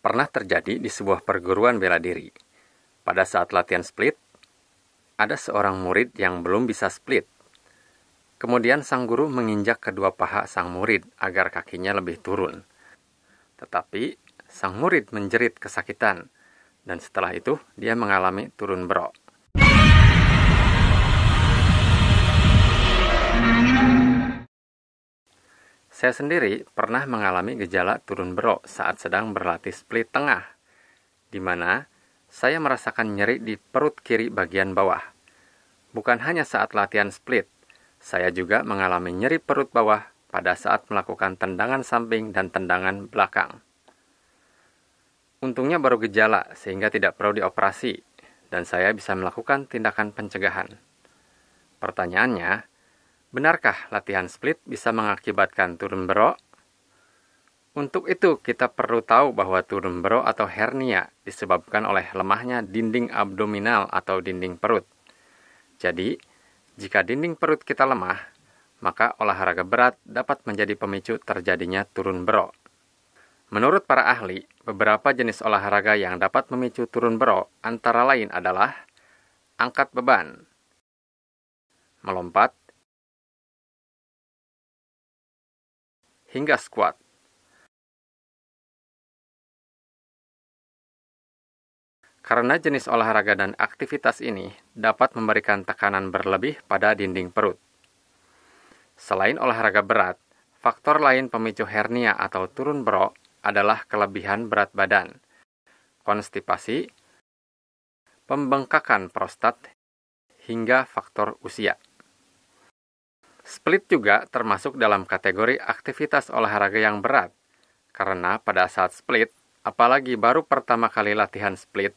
Pernah terjadi di sebuah perguruan bela diri. Pada saat latihan split, ada seorang murid yang belum bisa split. Kemudian sang guru menginjak kedua paha sang murid agar kakinya lebih turun. Tetapi sang murid menjerit kesakitan, dan setelah itu dia mengalami turun bro. Saya sendiri pernah mengalami gejala turun bro saat sedang berlatih split tengah, di mana saya merasakan nyeri di perut kiri bagian bawah. Bukan hanya saat latihan split, saya juga mengalami nyeri perut bawah pada saat melakukan tendangan samping dan tendangan belakang. Untungnya baru gejala sehingga tidak perlu dioperasi, dan saya bisa melakukan tindakan pencegahan. Pertanyaannya, benarkah latihan split bisa mengakibatkan turun bro? Untuk itu, kita perlu tahu bahwa turun bro atau hernia disebabkan oleh lemahnya dinding abdominal atau dinding perut. Jadi, jika dinding perut kita lemah, maka olahraga berat dapat menjadi pemicu terjadinya turun bro. Menurut para ahli, beberapa jenis olahraga yang dapat memicu turun bro antara lain adalah angkat beban, melompat, hingga squat. Karena jenis olahraga dan aktivitas ini dapat memberikan tekanan berlebih pada dinding perut. Selain olahraga berat, faktor lain pemicu hernia atau turun bro adalah kelebihan berat badan, konstipasi, pembengkakan prostat, hingga faktor usia. Split juga termasuk dalam kategori aktivitas olahraga yang berat, karena pada saat split, apalagi baru pertama kali latihan split,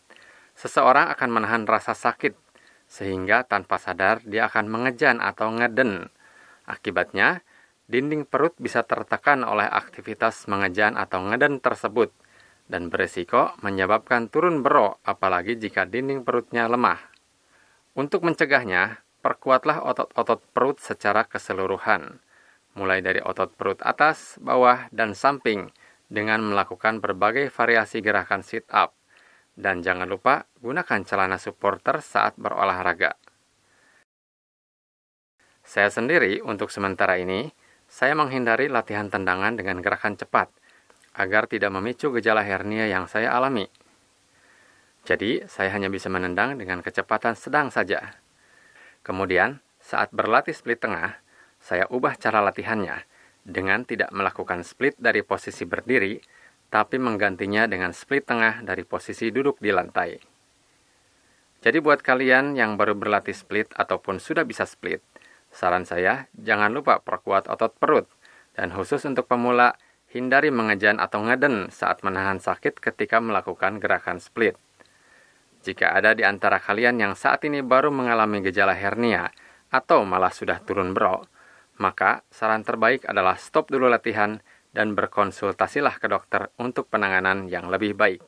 seseorang akan menahan rasa sakit, sehingga tanpa sadar dia akan mengejan atau ngeden. Akibatnya, dinding perut bisa tertekan oleh aktivitas mengejan atau ngeden tersebut, dan berisiko menyebabkan turun bro, apalagi jika dinding perutnya lemah. Untuk mencegahnya, perkuatlah otot-otot perut secara keseluruhan, mulai dari otot perut atas, bawah, dan samping, dengan melakukan berbagai variasi gerakan sit-up. Dan jangan lupa gunakan celana supporter saat berolahraga. Saya sendiri untuk sementara ini, saya menghindari latihan tendangan dengan gerakan cepat, agar tidak memicu gejala hernia yang saya alami. Jadi, saya hanya bisa menendang dengan kecepatan sedang saja. Kemudian, saat berlatih split tengah, saya ubah cara latihannya dengan tidak melakukan split dari posisi berdiri, tapi menggantinya dengan split tengah dari posisi duduk di lantai. Jadi buat kalian yang baru berlatih split ataupun sudah bisa split, saran saya jangan lupa perkuat otot perut, dan khusus untuk pemula, hindari mengejan atau ngeden saat menahan sakit ketika melakukan gerakan split. Jika ada di antara kalian yang saat ini baru mengalami gejala hernia atau malah sudah turun bro, maka saran terbaik adalah stop dulu latihan dan berkonsultasilah ke dokter untuk penanganan yang lebih baik.